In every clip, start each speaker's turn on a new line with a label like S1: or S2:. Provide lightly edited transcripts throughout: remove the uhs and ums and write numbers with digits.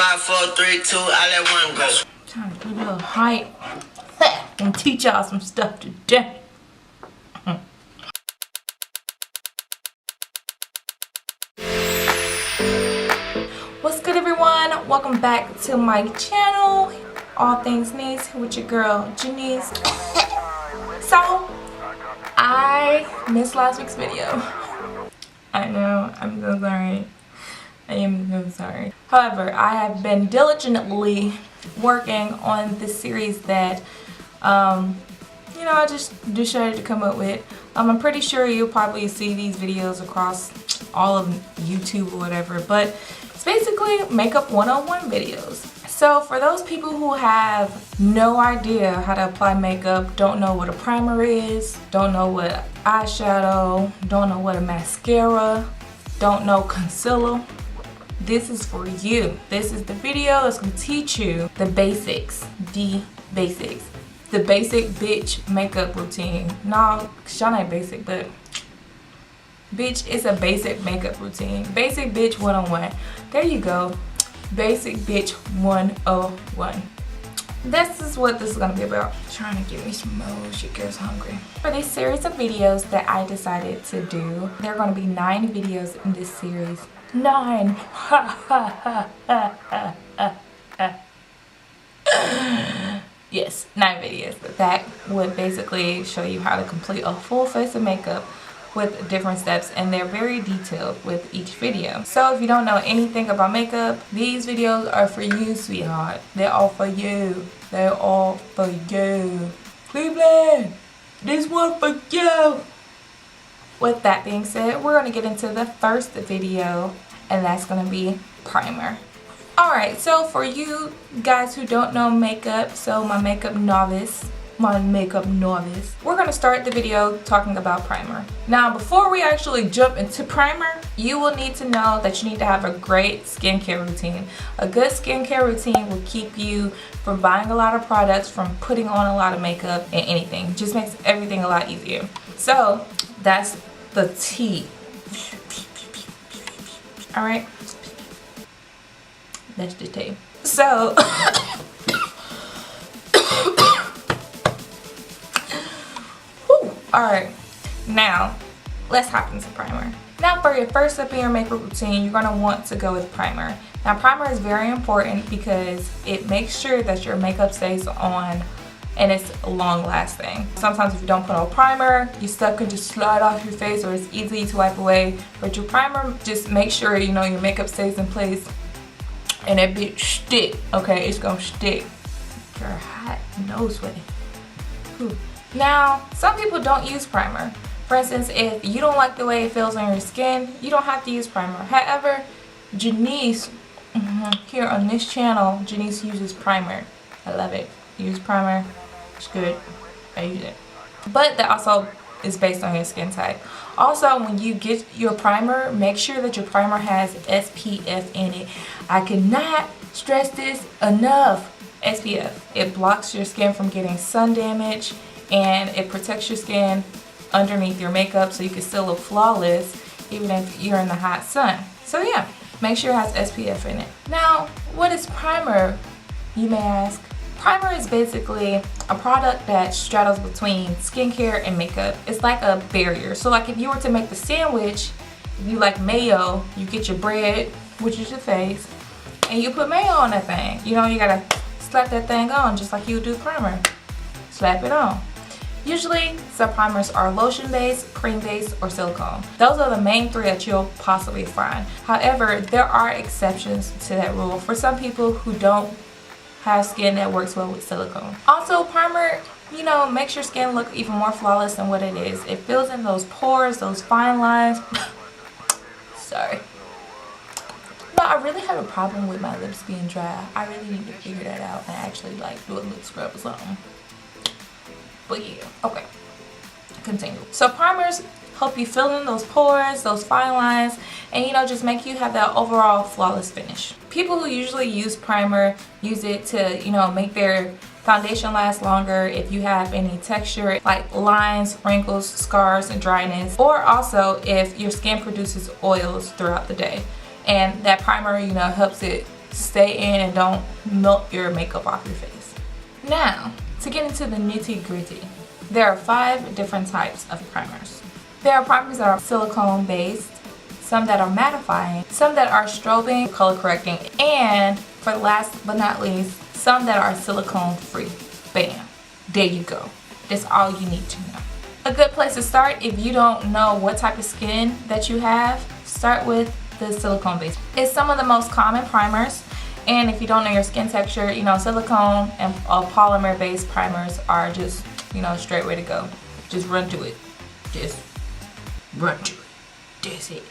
S1: 5, 4, 3, 2, I let one go.
S2: Trying to do a little hype and teach y'all some stuff today. What's good, everyone? Welcome back to my channel, All Things Niece, with your girl Janice. So I missed last week's video. I know, I'm so sorry. I am so sorry. However, I have been diligently working on this series that I just decided to come up with. I'm pretty sure you'll probably see these videos across all of YouTube or whatever, but it's basically makeup 101 videos. So for those people who have no idea how to apply makeup, don't know what a primer is, don't know what eyeshadow, don't know what a mascara, don't know concealer, this is for you. This is the video that's going to teach you the basics. The basic bitch makeup routine. No, y'all ain't basic, but bitch, it's a basic makeup routine. Basic bitch 101. There you go. Basic bitch 101. This is what this is going to be about. Trying to get me some more. She gets hungry. For this series of videos that I decided to do, there are going to be 9 videos in this series. 9. Yes, 9 videos that would basically show you how to complete a full face of makeup with different steps, and they're very detailed with each video. So if you don't know anything about makeup, these videos are for you, sweetheart. They're all for you. They're all for you. Cleveland, this one for you. With that being said, we're going to get into the first video, and that's going to be primer. Alright, so for you guys who don't know makeup, so my makeup novice, we're going to start the video talking about primer. Now, before we actually jump into primer, you will need to know that you need to have a great skincare routine. A good skincare routine will keep you from buying a lot of products, from putting on a lot of makeup and anything. It just makes everything a lot easier. So, that's the tea. Alright? That's the tea. So, alright, now let's hop into primer. Now for your first step in your makeup routine, you're going to want to go with primer. Now primer is very important because it makes sure that your makeup stays on and it's long lasting. Sometimes if you don't put on primer, your stuff can just slide off your face or it's easy to wipe away. But your primer, just make sure your makeup stays in place and that bitch stick, okay? It's gonna stick. You're hot, nose sweaty. Whew. Now, some people don't use primer. For instance, if you don't like the way it feels on your skin, you don't have to use primer. However, Janice, here on this channel, Janice uses primer. I love it. Use primer. It's good. I use it. But that also is based on your skin type. Also, when you get your primer, make sure that your primer has SPF in it. I cannot stress this enough. SPF. It blocks your skin from getting sun damage, and it protects your skin underneath your makeup so you can still look flawless even if you're in the hot sun. So yeah, make sure it has SPF in it. Now, what is primer, you may ask? Primer is basically a product that straddles between skincare and makeup. It's like a barrier. So like if you were to make the sandwich, if you like mayo, you get your bread, which is your face, and you put mayo on that thing. You gotta slap that thing on just like you would do primer. Slap it on. Usually, some primers are lotion-based, cream-based, or silicone. Those are the main 3 that you'll possibly find. However, there are exceptions to that rule for some people who don't have skin that works well with silicone. Also, primer, makes your skin look even more flawless than what it is. It fills in those pores, those fine lines. Sorry. No, I really have a problem with my lips being dry. I really need to figure that out and actually do a lip scrub or something. But yeah, okay. Continue. So primers help you fill in those pores, those fine lines, and just make you have that overall flawless finish. People who usually use primer use it to, make their foundation last longer if you have any texture like lines, wrinkles, scars, and dryness, or also if your skin produces oils throughout the day. And that primer, helps it stay in and don't melt your makeup off your face. Now, to get into the nitty gritty, there are 5 different types of primers. There are primers that are silicone based, some that are mattifying, some that are strobing, color correcting, and for last but not least, some that are silicone free. Bam, there you go. That's all you need to know. A good place to start, if you don't know what type of skin that you have, start with the silicone base. It's some of the most common primers, and if you don't know your skin texture, you know, silicone and polymer based primers are just, you know, a straight way to go. Just run to it. Just run to it. That's it.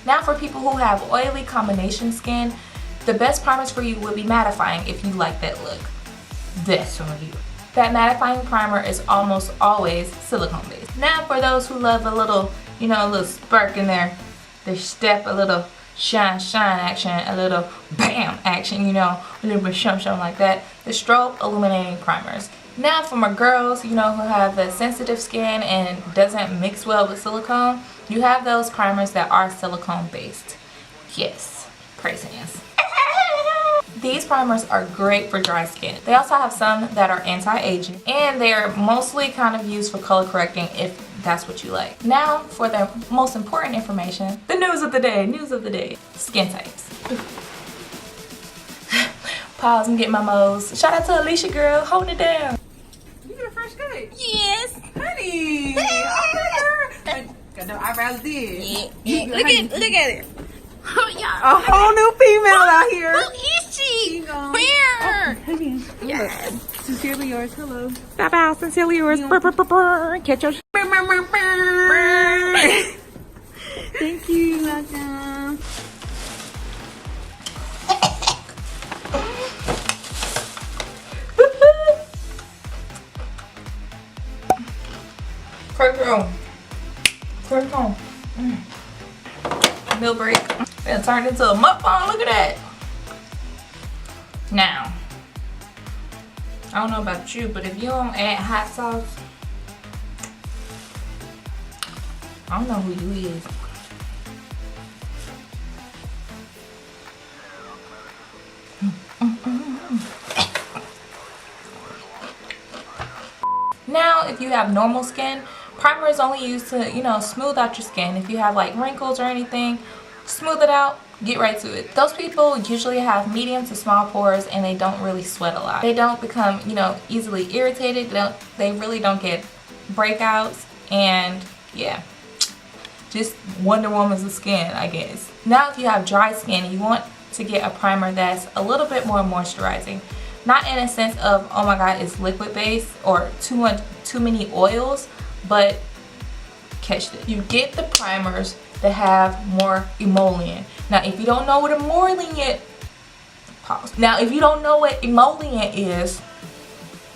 S2: Now for people who have oily combination skin, the best primers for you will be mattifying if you like that look. That's on you. That mattifying primer is almost always silicone based. Now for those who love a little, you know, a little spark in there, they step a little shine action, a little bam action, you know, a little bit shum like that. The strobe illuminating primers. Now for my girls, you know, who have the sensitive skin and doesn't mix well with silicone, you have those primers that are silicone based. Yes, craziness. These primers are great for dry skin. They also have some that are anti-aging, and they are mostly kind of used for color correcting if that's what you like. Now for the most important information, the news of the day, skin types. Pause and get my moles. Shout out to Alisha, girl, holding it down.
S3: You get a fresh cut.
S2: Yes.
S3: Honey. Got no eyebrows did.
S2: Yeah. Look at it. Oh,
S3: a whole new female out here.
S2: Who is she?
S3: Where?
S2: Honey. Yes.
S3: Sincerely yours. Hello.
S2: Bow bow. Sincerely yours. Catch your.
S3: Thank you. Welcome.
S2: Quick home. Meal break. It turned into a mukbang. Look at that. Now, I don't know about you, but if you don't add hot sauce, I don't know who you is. Now, if you have normal skin, primer is only used to, you know, smooth out your skin. If you have like wrinkles or anything, smooth it out, get right to it. Those people usually have medium to small pores and they don't really sweat a lot. They don't become, you know, easily irritated. They really don't get breakouts, and yeah, just Wonder Woman's skin, I guess. Now if you have dry skin, you want to get a primer that's a little bit more moisturizing. Not in a sense of, oh my god, it's liquid based or too many oils, but catch this. You get the primers that have more emollient. Now if you don't know what emollient, pause. Now if you don't know what emollient is,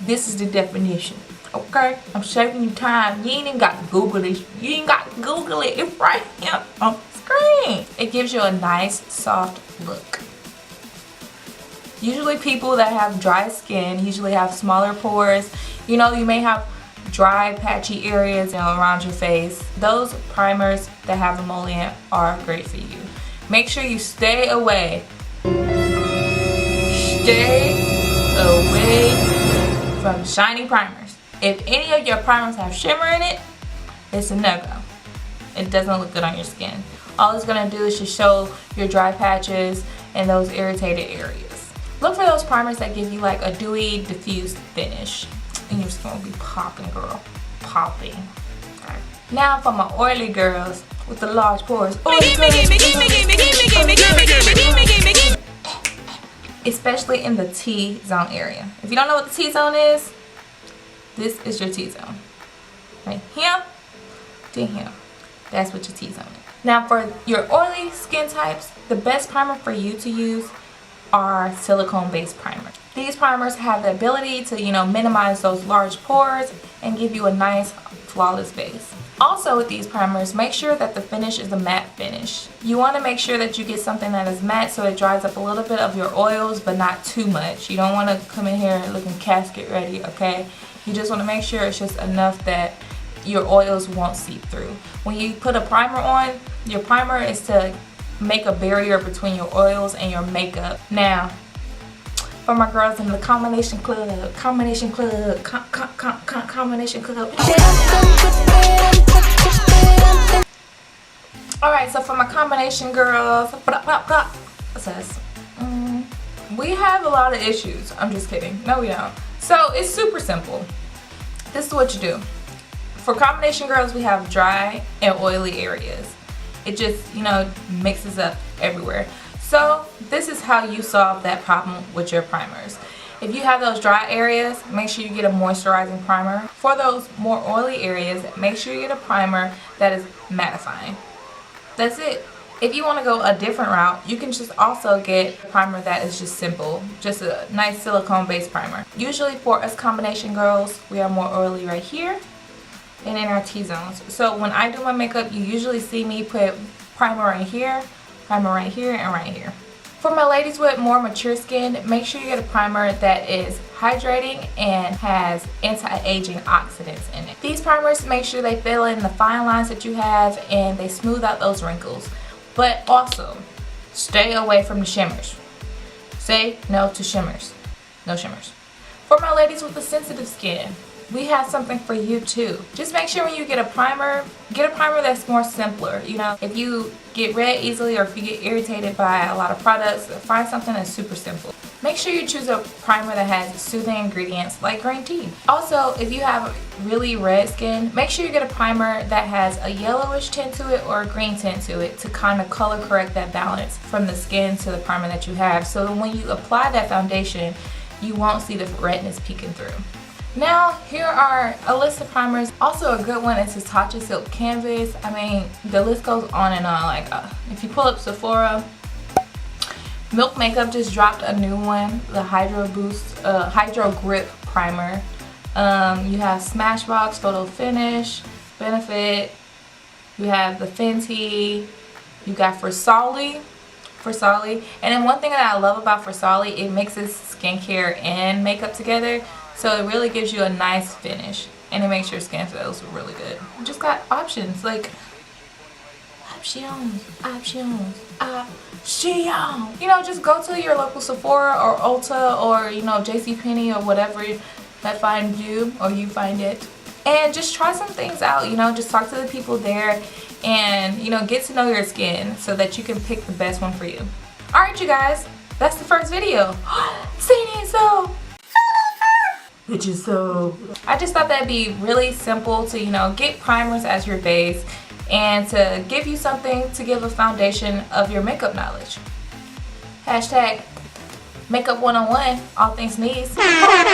S2: this is the definition. Okay? I'm saving you time. You ain't even got to Google this. You ain't got to Google it. It's right here on the screen. It gives you a nice soft look. Usually people that have dry skin usually have smaller pores. You know, you may have dry patchy areas, you know, around your face. Those primers that have emollient are great for you. Make sure you stay away from shiny primers. If any of your primers have shimmer in it, it's a no-go. It doesn't look good on your skin. All it's gonna do is just show your dry patches and those irritated areas. Look for those primers that give you like a dewy, diffused finish. And your skin will be popping, girl. Popping. Okay. Now for my oily girls with the large pores. Especially in the T-zone area. If you don't know what the T-zone is, this is your T-zone. Right here to here. That's what your T-zone is. Now for your oily skin types, the best primer for you to use are silicone based primers. These primers have the ability to, you know, minimize those large pores and give you a nice flawless base. Also with these primers, make sure that the finish is a matte finish. You want to make sure that you get something that is matte so it dries up a little bit of your oils but not too much. You don't want to come in here looking casket ready, okay? You just want to make sure it's just enough that your oils won't seep through. When you put a primer on, your primer is to make a barrier between your oils and your makeup. Now, for my girls in the combination club, combination club. Alright, so for my combination girls, we have a lot of issues. I'm just kidding. No, we don't. So it's super simple. This is what you do. For combination girls, we have dry and oily areas. It just, you know, mixes up everywhere. So this is how you solve that problem with your primers. If you have those dry areas, make sure you get a moisturizing primer. For those more oily areas, make sure you get a primer that is mattifying. That's it. If you want to go a different route, you can just also get a primer that is just simple, just a nice silicone based primer. Usually for us combination girls, we are more oily right here and in our T-zones. So when I do my makeup, you usually see me put primer right here, and right here. For my ladies with more mature skin, make sure you get a primer that is hydrating and has anti-aging oxidants in it. These primers, make sure they fill in the fine lines that you have and they smooth out those wrinkles. But also, stay away from the shimmers. Say no to shimmers. No shimmers. For my ladies with the sensitive skin, we have something for you too. Just make sure when you get a primer that's more simpler. You know, if you get red easily or if you get irritated by a lot of products, find something that's super simple. Make sure you choose a primer that has soothing ingredients like green tea. Also, if you have really red skin, make sure you get a primer that has a yellowish tint to it or a green tint to it to kind of color correct that balance from the skin to the primer that you have. So when you apply that foundation, you won't see the redness peeking through. Now, here are a list of primers. Also a good one is this Tatcha Silk Canvas. I mean, the list goes on and on. Like, if you pull up Sephora, Milk Makeup just dropped a new one, the Hydro Grip Primer. You have Smashbox, Photo Finish, Benefit. You have the Fenty. You got Versali. And then one thing that I love about Versali, it mixes skincare and makeup together. So it really gives you a nice finish and it makes your skin feels really good. You just got options like options. You know, just go to your local Sephora or Ulta or, you know, JCPenney or whatever that finds you or you find it. And just try some things out, you know, just talk to the people there and, you know, get to know your skin so that you can pick the best one for you. Alright, you guys, that's the first video. So I just thought that'd be really simple to, you know, get primers as your base and to give you something to give a foundation of your makeup knowledge. Hashtag makeup 101, all things needs. Yeah,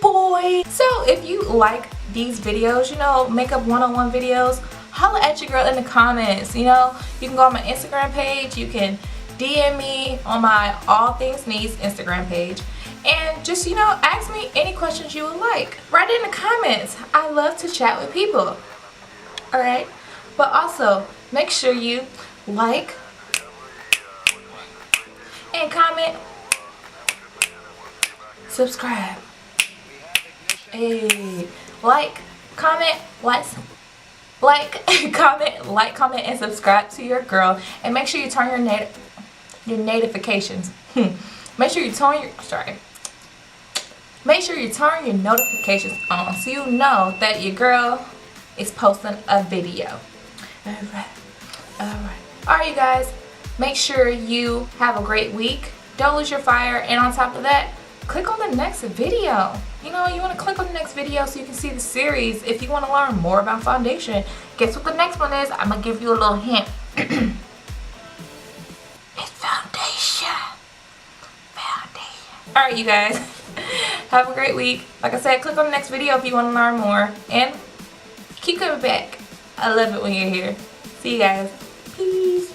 S2: boy. So if you like these videos, you know, makeup 101 videos, holla at your girl in the comments. You know, you can go on my Instagram page, you can DM me on my AllThingsNeese Instagram page and just, you know, ask me any questions you would like. Write it in the comments. I love to chat with people. Alright? But also, make sure you like and comment, subscribe. Hey, comment, and subscribe to your girl, and make sure you turn your notifications. Make sure you turn your notifications on so you know that your girl is posting a video. Alright, you guys, make sure you have a great week. Don't lose your fire, and on top of that, click on the next video. You know, you want to click on the next video so you can see the series. If you want to learn more about foundation, guess what the next one is? I'm going to give you a little hint. It's foundation. Alright, you guys. Have a great week. Like I said, click on the next video if you want to learn more. And keep coming back. I love it when you're here. See you guys. Peace.